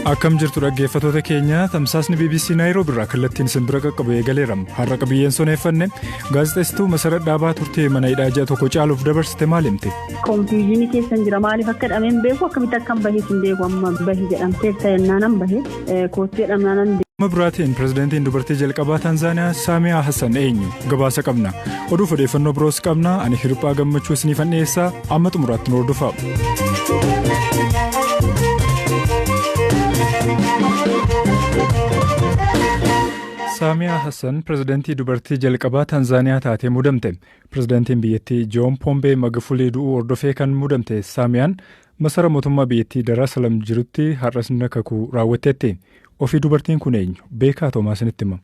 Akkam jirtu dhaggeeffattoota keenya tamsaasni BBC Nairobi irraa kallattiin isin bira qaqqabu eegaleera. Har'a qabiyyeen soneeffanne gaazexeessituu Masarat Dhaabaa turtee mana hidhaa ji'a tokko caaluuf dabarsite maal himte? Konfiizinii keessan jira maaliif akka dhameen beeku akkamitti akkam bahee hin beeku amma bahee jedhamtee ta'ennaanan bahee koottee dhamnaanan Amma biraatiin pirezidaantiin dubartii jalqabaa Tanzaaniyaa Saamiyaa Hassan eenyu gabaasa qabna. Oduuf odeeffannoo biroos qabna. Ani Hirphaa Gammachuu isiniifan dhiyeessaa amma xumuraatti nu hordofaa. Saamiyaa Hassan pirezidaantii dubartii jalqabaa Tanzaaniyaa taatee mudamte. Pirezidaantiin biyyattii Joon Pombe Magufuli du'uu hordofee kan mudamte Saamiyaan masara mootummaa biyyattii Dar es Salaam jirutti har'a sirna kakuu raawwatteetti. Ofii dubartiin kun eenyu? Beekaa Toomaasinitti hima.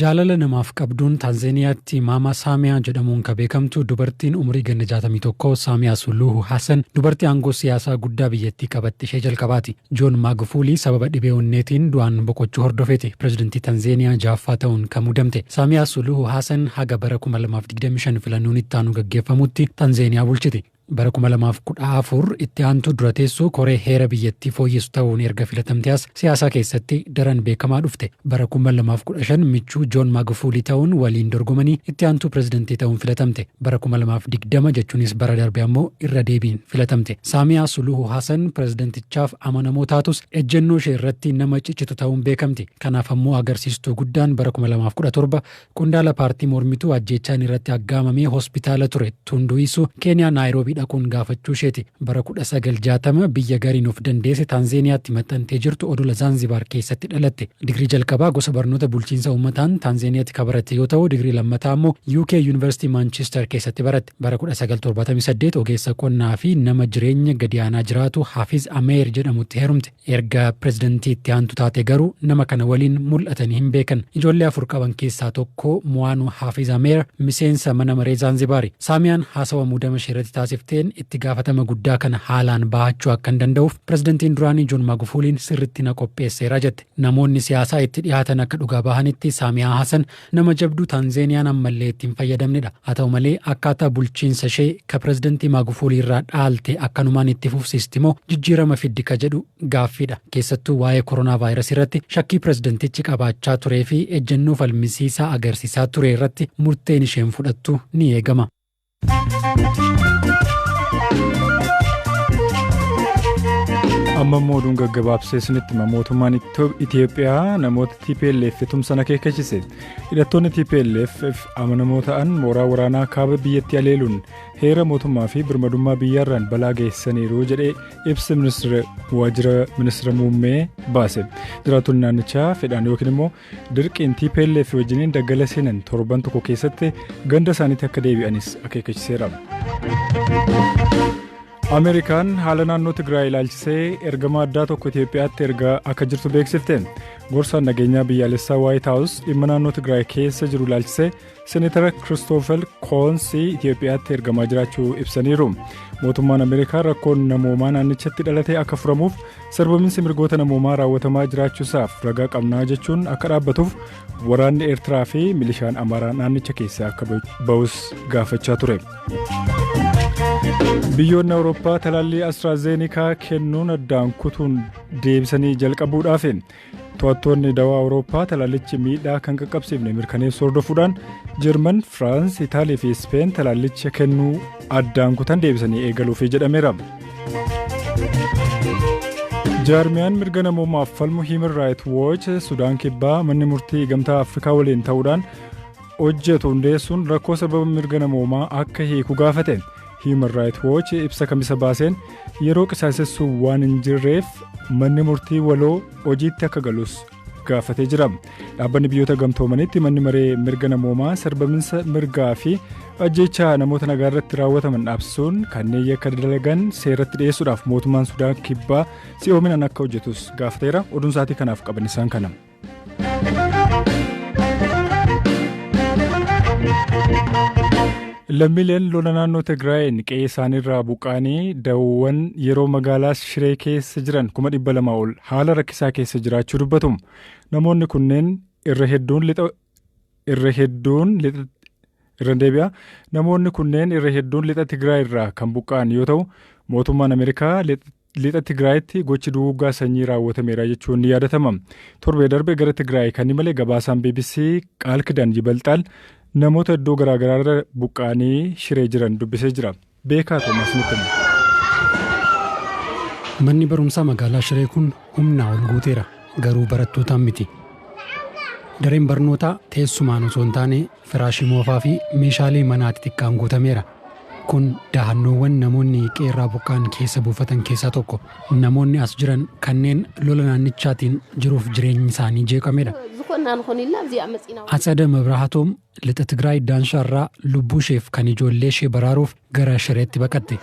Jaalala namaaf qabduun Tanzaaniyaatti Maama Saamiyaa jedhamuun kan beekamtu dubartiin umurii ganna 61 Saamiyaa Suluhu Hassan dubartii aangoo siyaasaa guddaa biyyattii qabatte ishee jalqabaati. Joon Magufuli sababa dhibee onneetiin du'aan boqochuu hordofeeti pirezidaantii Tanzaaniyaa jaaffaa ta'uun kan mudamte. Saamiyaa Suluhu Hassan haga bara 2025 filannoon itti aanu gaggeeffamutti Tanzaaniyaa bulchiti. Bara 2014 itti aantu dura teessoo koree heera biyyattii fooyyessu ta'uun erga filatamtees siyaasaa keessatti daran beekamaa dhufte. Bara 2015 michuu Joon Magufuli ta'uun waliin dorgomanii itti aantu pirezidaantii ta'uun filatamte. Bara 2020 jechuunis bara darbe ammoo irra deebiin filatamte. Saamiyaa Suluhu Hassan pirezidaantichaaf amanamoo taatus ejjennoo ishee irratti nama ciccitu ta'uun beekamti. Kanaaf ammoo agarsiistuu guddaan bara 2017 qondaala paartii mormituu ajjeechaan irratti aggaamamee hospitaala ture Tunduisu Keeniyaa Naayiroobii dhaquun gaafachuu isheeti. Bara 1960 biyya gariin of dandeesse Tanzaaniyaatti maxxantee jirtu odola Zanzibar keessatti dhalatte. Digrii jalqabaa gosa barnoota bulchiinsa uummataan Tanzaaniyaatti kan baratte yoo ta'u, digrii lammataa immoo UK University Manchester keessatti baratte. Bara 1978 ogeessa qonnaa fi nama jireenya gadi aanaa jiraatu Hafiz Ameer jedhamutti heerumte. Erga pirezidaantii itti aantu taate garuu nama kana waliin mul'atanii hin beekan. Ijoollee 4 qaban keessaa tokko Mo'aanu Hafiz Ameer miseensa mana maree Zanzibaari. Saamiyaan haasawa muudama ishee irratti taasifteen itti gaafatama guddaa kana haalaan bahachuu akka hin danda'uuf pirezidaantiin duraanii Joon Magufuliin sirriitti na qopheesseera jette. Namoonni siyaasaa itti dhiyaatan akka dhugaa bahanitti Saamiyaa Hassan nama jabduu Tanzaaniyaan ammallee ittiin fayyadamnedha. Haa ta'u malee akkaataa bulchiinsa ishee ka pirezidaantii Magufulii irraa dhaalte akkanumaan itti fufsiisti moo jijjiirama fiddi ka jedhu gaaffiidha. Keessattuu waa'ee koronaa vaayirasii irratti shakkii pirezidaantichi qabaachaa turee fi ejjennoo falmisiisaa agarsiisaa ture irratti murteen isheen fudhattu ni eegama. Amma mooduun gaggabaabsee isinitti hima. Mootummaan Itiyoophiyaa namoota TPLF tumsan akeekkachiise. Hidhattoonni TPLF amanamoo ta'an mooraa waraanaa kaaba biyyattii aleeluun heera mootummaa fi birmadummaa biyyaarraan balaa geessaniiru jedhee ibsa waajjira ministeera muummee baase. Jiraattonni naannichaa fedhaan yookiin immoo dirqiin TPLF wajjiniin daggala seenan torban tokko keessatti ganda isaaniitti akka deebi'anis akeekkachiiseera. Ameerikaan haala naannoo Tigraay ilaalchisee ergama addaa tokko Itiyoophiyaatti ergaa akka jirtu beeksifte. Gorsaan nageenyaa biyyaalessaa White House dhimma naannoo Tigraay keessa jiru ilaalchisee Seneetara Christopher Coons Itiyoophiyaatti ergamaa jiraachuu ibsaniiru. Mootummaan Ameerikaa rakkoon namoomaa naannichatti dhalatee akka furamuuf sarbaminsi mirgoota namoomaa raawwatamaa jiraachuusaaf ragaa qabnaa jechuun akka dhaabbatuuf waraanni Eertiraa fi milishaan Amaaraa naannicha keessaa akka ba'us gaafachaa ture. Biyyoonni Awurooppaa talaallii AstraZeneca kennuun addaan kutuun deebisanii jalqabuudhaaf to'attoonni dawaa Awurooppaa talaallichi miidhaa kan qaqqabsiifne mirkaneessuu hordofuudhaan Jarman, Firaans, Itaalii fi Ispeen talaallicha kennuu addaan kutan deebisanii eegaluuf jedhameera. Jaarmiyaan mirga namoomaaf falmu Human Rights Watch Sudaan Kibbaa manni murtii gamtaa Afrikaa waliin ta'uudhaan hojjetu hundeessuun rakkoo sababa mirga namoomaa akka hiiku gaafate. Human Rights Watch ibsa kamisa baaseen yeroo qisaasessuu waan hin jirreef manni murtii waloo hojiitti akka galus gaafatee jira. Dhaabbanni biyyoota gamtoomanitti manni maree mirga namoomaa sarbaminsa mirgaa fi ajjeechaa namoota nagaa irratti raawwataman dhaabsisuun kanneen yakka dalagan seeratti dhiyeessuudhaaf mootummaan Sudaan Kibbaa si'oominaan akka hojjetus gaafateera. Oduun sa'aatii kanaaf qaban isaan kana. Lammiileen lola naannoo Tigraayeen qe'ee isaaniirraa buqqaanii daawwan yeroo magaalaa Shiree keessa jiran 200,000 ol haala rakkisaa keessa jiraachuu dubbatu. Namoonni kunneen irra hedduun lixa Tigraay irraa kan buqqaan yoo ta'u, mootummaan Ameerikaa lixa Tigraayitti gochi duguuggaa sanyii raawwatameera jechuun ni yaadatama. Torbee darbee gara Tigraay kan malee gabaasaan BBC Qaalkidaan Jibalxaal namoota iddoo garaagaraa buqqaanii Shiree jiran dubbisee jira. Beekaa Toomaas Nitti. Manni barumsaa magaalaa Shiree kun humnaa ol guuteera. Garuu barattootaan miti. Dareen barnootaa teessumaan osoo hin taane firaashii moofaa fi meeshaalee manaa xixiqqaan guutameera. Kun dahannoowwan namoonni qeerraa buqqaan keessa buufatan keessaa tokko. Namoonni as jiran kanneen lola naannichaatiin jiruuf jireenyi isaanii jeeqamedha. Atsada Mabrahaatoom lixa Tigraay Daanshaarraa lubbuu isheef kan ijoollee ishee baraaruuf gara Shireetti baqatte.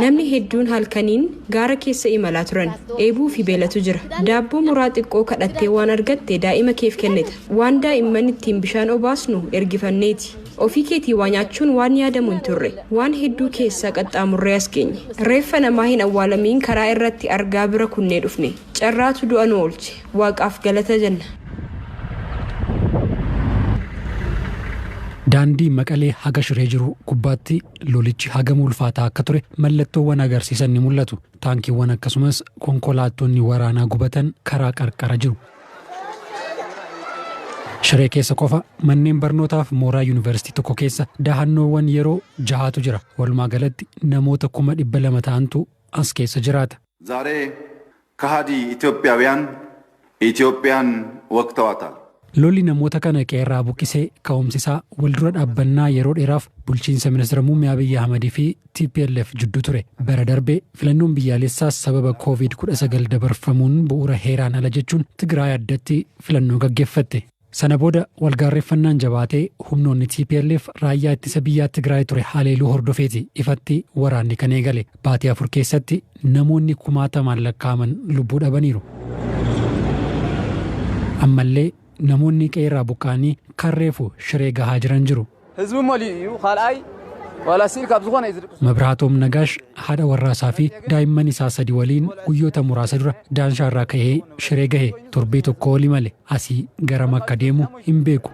Namni hedduun halkaniin gaara keessa imalaa turan. Eebuu fi beelatu jira. Daabboo muraa xiqqoo kadhattee waan argatte daa'ima keef kennita. Waan daa'imman ittiin bishaan obaasnu ergifanneeti. Ofii keetii waa nyaachuun waan yaadamu hin turre. Waan hedduu keessaa qaxxaamurree as geenye. Reeffa namaa hin awwaalamiin karaa irratti argaa bira kunnee dhufne. Carraatu du'a nu oolche. Waaqaaf galata jenna. Daandii Maqalee haga Shiree jiru gubbaatti lolichi hagam ulfaataa akka ture mallattoowwan agarsiisan ni mul'atu. Taankiiwwan akkasumas konkolaattonni waraanaa gubatan karaa qarqara jiru. Shiree keessa qofa manneen barnootaaf mooraa yuunivarsiitii tokko keessa dahannoowwan yeroo 6tu jira. Walumaa galatti namoota 200 ta'antu as keessa jiraata. Zaaree kahadii Itoophiyaan waqtawaataa. Lolli namoota kana qeerraa buqqisee ka'umsisaa waldura dhaabbannaa yeroo dheeraaf bulchiinsa ministeera muummee Abiyyi Ahmadii fi TPLF jidduu ture. Bara darbee filannoon biyyaalessaas sababa COVID-19 dabarfamuun bu'uura heeraan ala jechuun Tigraay addatti filannoo gaggeeffatte. Sana booda walgaarreeffannaan jabaatee humnoonni TPLF raayyaa ittisa biyyaa Tigraay ture haleeluu hordofeeti ifatti waraanni kan eegale. Baatii 4 keessatti namoonni 10,000 lakkaa'aman lubbuu dhabaniiru. Ammallee namoonni qeerraa buqqaanii karreefu Shiree gahaa jiran jiru. Mabrahaatoom Nagaash haadha warraasaa fi daa'imman isaa 3 waliin guyyoota muraasa dura Daanshaarraa ka'ee Shiree gahe. Torbee tokko oli malee asii garam akka deemu hin beeku.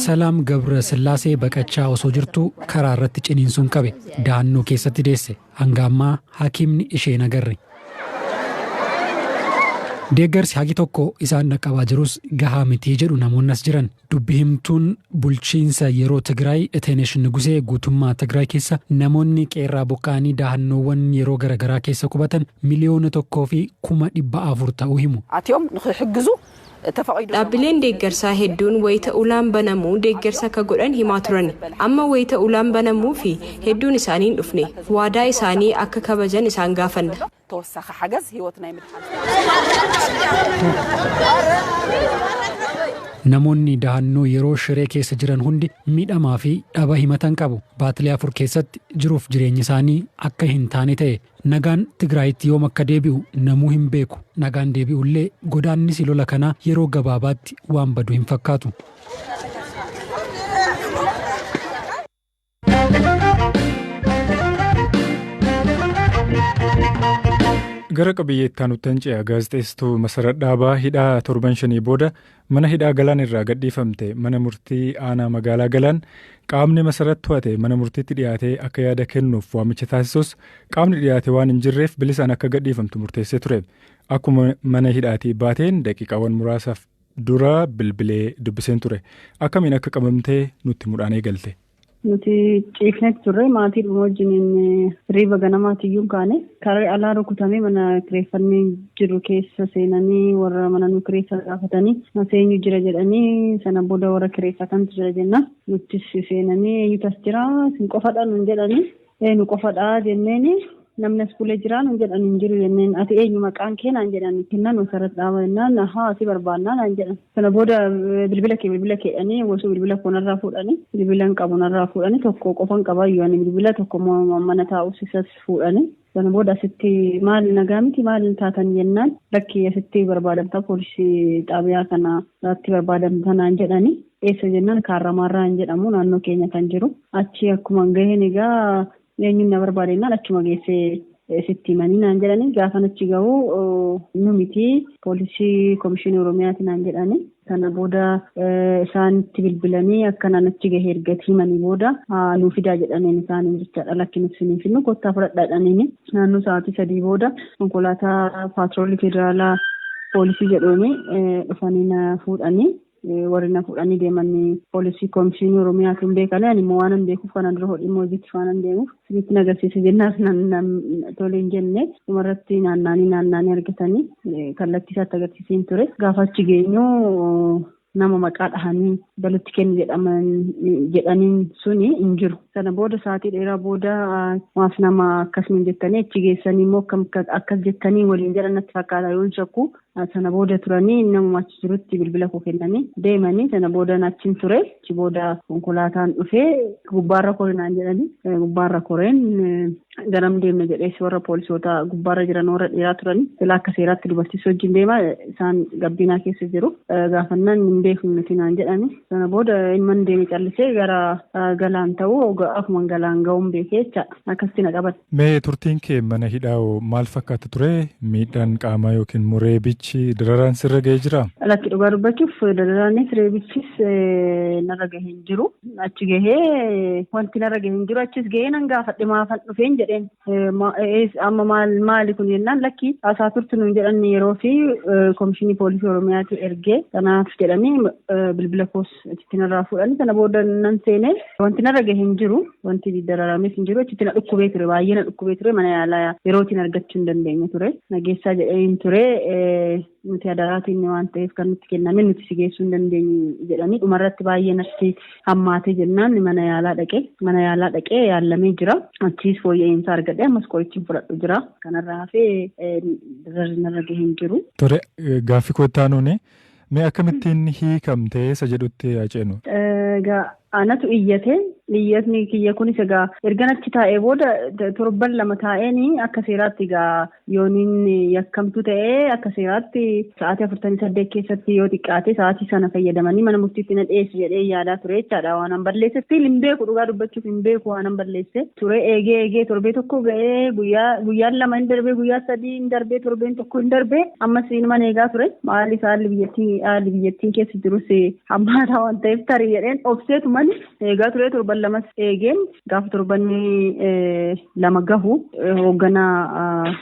Salaam Gabra Sillaasee baqachaa osoo jirtu karaa irratti ciniinsuun qabe. Dahannoo keessatti deesse. Hanga ammaa hakiimni ishee hin agarre. Deeggarsi hagi tokko isaan dhaqqabaa jirus gahaa mitii jedhu namoonni as jiran. Dubbi himtuun bulchiinsa yeroo Tigraay Eteenesh Nugusee guutummaa Tigraay keessa namoonni qeerraa buqqaanii dahannoowwan yeroo garaagaraa keessa qubatan 1,400,000 ta'uu himu. Dhaabbileen deeggarsaa hedduun wayita ulaan banamuu deeggarsa akka godhan himaa turan. Amma wayita ulaan banamuu fi hedduun isaanii dhufne. Waadaa isaanii akka kabajan isaan gaafanna. Namoonni dahannoo yeroo Shiree keessa jiran hundi miidhamaa fi dhaba himatan qabu. Baatilee 4 keessatti jiruuf jireenyi isaanii akka hin taane ta'e. Nagaan Tigraayitti yoom akka deebi'u namuu hin beeku. Nagaan deebi'ullee godaannisi lola kanaa yeroo gabaabaatti waan badu hin fakkaatu. Gara qabiyyeettaa nutti ce'a gaazexeessituu Masarat Dhaabaa hidhaa 7 booda mana hidhaa Galaan irraa gadhiifamte mana murtii aanaa magaalaa Galaan qaamni Masarat to'ate mana murtiitti dhiyaatee akka yaada kennuuf waamicha taasisus qaamni dhiyaate waan hin jirreef bilisaan akka gadhiifamtu murteessee ture. Akkuma mana hidhaatii baateen daqiiqaawwan muraasaaf dura bilbilee dubbiseen ture. Akkamiin akka qabamtee nutti mudhaan eegalte. Nuti ciifnetti turre maatii dhuma wajjin riiba ganamaatiyyuu kaane karaa alaa rukutamee mana kireeffannee jiru keessa seenanii warra mana nu kireessa gaafatanii seenyu jira jedhanii sana booda warra kireeffatantu jira jenna nuti seenanii eenyutas jira sin qofadha nun jedhanii nu qofadha jenneeni namni as fuulee jiraan nun jedhan hin jiru jenneen ati eenyu maqaan kee naan jedhan kennan Masarat Dhaabaa jennaan asii barbaannaa naan jedhan sana booda bilbila keedhanii gosuu bilbila koonarraa fuudhanii bilbilan qabunarraa fuudhanii tokko qofan qabaayyuu ani bilbila tokko mana taa'us isas fuudhanii sana booda asitti maal nagaa miti maal taatan jennaan lakkii asitti barbaadamtaa poolisii xaabiyaa kana irratti barbaadamta naan jedhanii eessa jennaan Kaarramaarraan jedhamu naannoo keenya kan jiru achi akkuma gaheen egaa eenyuun na barbaadennaan achuma geessee sitti himanii naan jedhanii gaafa achi gahu nu miti poolisii komishinii Oromiyaati naan jedhanii. Kana booda isaanitti bilbilanii akkanaan achi gahee ergatii himanii booda nuu fidaa jedhaniin isaaniin jechaadha lakkin ibsiniif nu kottaa fudhadhaadhaniini naannoo sa'aatii 3 booda konkolaataa paatroolii federaalaa poolisii jedhuuni dhufanii na fuudhanii. Warri na fuudhanii deemanii poolisii komishinii Oromiyaatu hin beekane ani immoo waan hin beekuuf kana dura hodhii moojitti waan hin deemuuf sirriitti nagarsiise jennaaf tole hin jenne dhumarratti naannaanii argatanii kallattii isaatti agarsiiseen ture gaafa achi geenyu nama maqaa dhahanii balutti kennu jedhaniin suni hin jiru. Sana booda sa'aatii dheeraa booda maaf nama akkasuma jettanii achi geessanii immoo akkas jettanii waliin jedhan natti fakkaata yoo shakku. Sana booda turanii nama achi jirutti bilbila koo kennanii deemanii sana booda achiin ture achi booda konkolaataan dhufee gubbaarra koreen jedhanii gubbaarra koreen garam deemna jedhees warra poolisoota gubbaarra jiran warra dhiiraa turanii silaa akka seeraatti dubartiis wajjin deema isaan gabbinaa keessa jiru gaafannaan hin beeknu nuti naan jedhani sana booda ilman deeme callisee gara galaan ta'uu akkuma galaan ga'uun beekee jechaadha akkasitti na qabate. Mee turtiin kee mana hidhaa maal fakkaata ture miidhaan qaamaa yookiin reebichi dararaan sirra ga'ee jira? Lakki dhugaa dubbachuuf dararaanis reebichis narra gahee hin jiru. Achi gahee wanti narra gahee hin jiru achis gahee nan gaafadhe maafan dhufeen jedheen amma maali kun jennaan lakki haasaa turtu nuun jedhan yeroo fi komishinii poolisii Oromiyaatu ergee kanaaf jedhanii bilbila koos achitti narraa fuudhanii sana booda nan seenee wanti narra gahee hin jiru wanti dararaames hin jiru achitti na dhukkubee ture baay'ee na dhukkubee ture mana yaalaa yerootiin argachuu hin dandeenye ture nageessaa jedheen ture. Nuti adaraatiin waan ta'eef kan nutti kenname nuti si geessuu hin dandeenyu jedhanii dhumarratti baay'ee natti hammaatee jennaan mana yaalaa dhaqee yaallamee jira achiis fooyya'insa argadhe ammas qorichi fudhadhu jira kanarraa hafee dararri narra gahee hin jiru. Tore gaaffii kottaa nuuni mee akkamittiin hiikamtee isa jedhutti aceenu? Anatu iyyatni kiyya kunis egaa erga achi taa'ee booda torban 2 taa'eenii akka seeraatti egaa yooniin yakkamtu ta'ee akka seeraatti sa'aatii 48 keessatti yoo xiqqaate sa'aatii sana fayyadamanii mana murtiitti na dhiyeessu jedhee yaadaa ture jechaadha waan an balleesse stiil hin beeku dhugaa dubbachuuf hin beeku waan an balleesse ture eegee torbee tokko ga'ee guyyaan 2 hin darbee guyyaa 3 hin darbee torbeen tokko hin darbee ammas mana eegaa ture maaliif haalli biyyattiin keessa jirus hammaataa waan ta'eef tarii jedheen obseetu eegaa ture torban 2 eegeen gaafa torbanni 2 gahu hoogganaa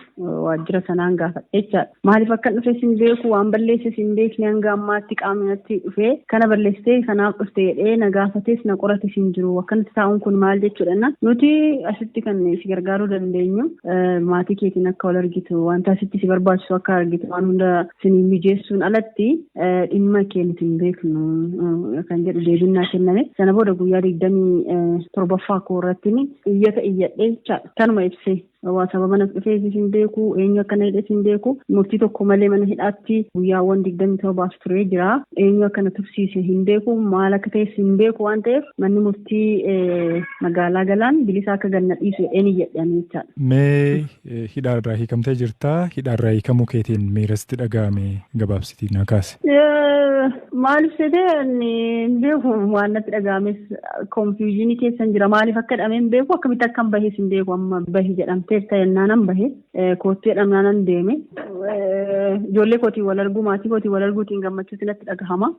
waajjira sanaan gaafadhe jechaadha. Maaliif akka dhufe sin beeku waan balleesse sin beekne hanga ammaatti qaamni natti dhufe kana balleessitee kanaaf dhufte jedhee na gaafates na qorate sin jiru akkanatti taa'uun kun maal jechuudha nuti asitti kan si gargaaruu dandeenyu maatii keetiin akka wal argitu wanta asitti si barbaachisu akka argitu waan hunda sin mijeessuun alatti dhimma kee nuti hin beeknu kan jedhu deebinnaa kenname sana booda guyyaa 27ffaa koo irratti iyyata iyyadhee jechaadha kanuma ibsee. Sababa mana dhufee hin beeku eenyu akkana hidhe hin beeku murtii tokko malee mana hidhaatti guyyaawwan 27 turee jira eenyu akkana tursiise hin beeku maal akka ta'es hin beeku waan ta'eef manni murtii magaalaa galaan bilisa akka ganna dhiisu jedheen iyyadhanii jechaadha. Mee hidhaarraa hiikamtee jirtaa? Hidhaarraa hiikamuu keetiin miirasti dhaga'ame gabaabsitii na kaase. Maaliif jedhee hin beeku waan natti dhaga'ames konfiyuuzinii keessan jira maaliif akka hidhamee hin beeku akkamitti akka hin bahes hin beeku amma bahi jedhamte. Ta'ennaanan bahe kootti jedhamnaanan deeme ijoollee kootii wal arguu maatii kootii wal arguutiin gammachuutti natti dhagahama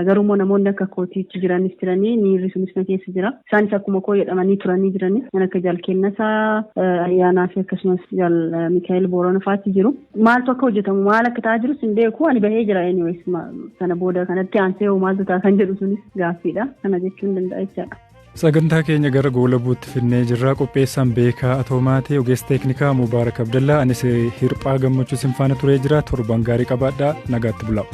garuummoo namoonni akka kootiichi jiranis jiranii miirri sunis na keessa jira isaanis akkuma koo jedhamanii turanii jiranii kan akka jaalkennasaa ayyaanaa fi akkasumas jaal Mikaa'el Boorana faatti jiru maaltu akka hojjetamu maal akka ta'aa jirus hin beeku ani bahee jira anyways sana booda kanatti aansee maaltu ta'a kan jedhu sunis gaaffiidha kana jechuun danda'a jechaadha. Sagantaa keenya gara goolabuutti finnee jirra qopheessaan beekaa atoomaatee ogeessa teeknikaa Mubaarak Abdallaa anis hirphaa gammachuu sinfaana turee jira torban gaarii qabaadhaa nagaatti bulaa.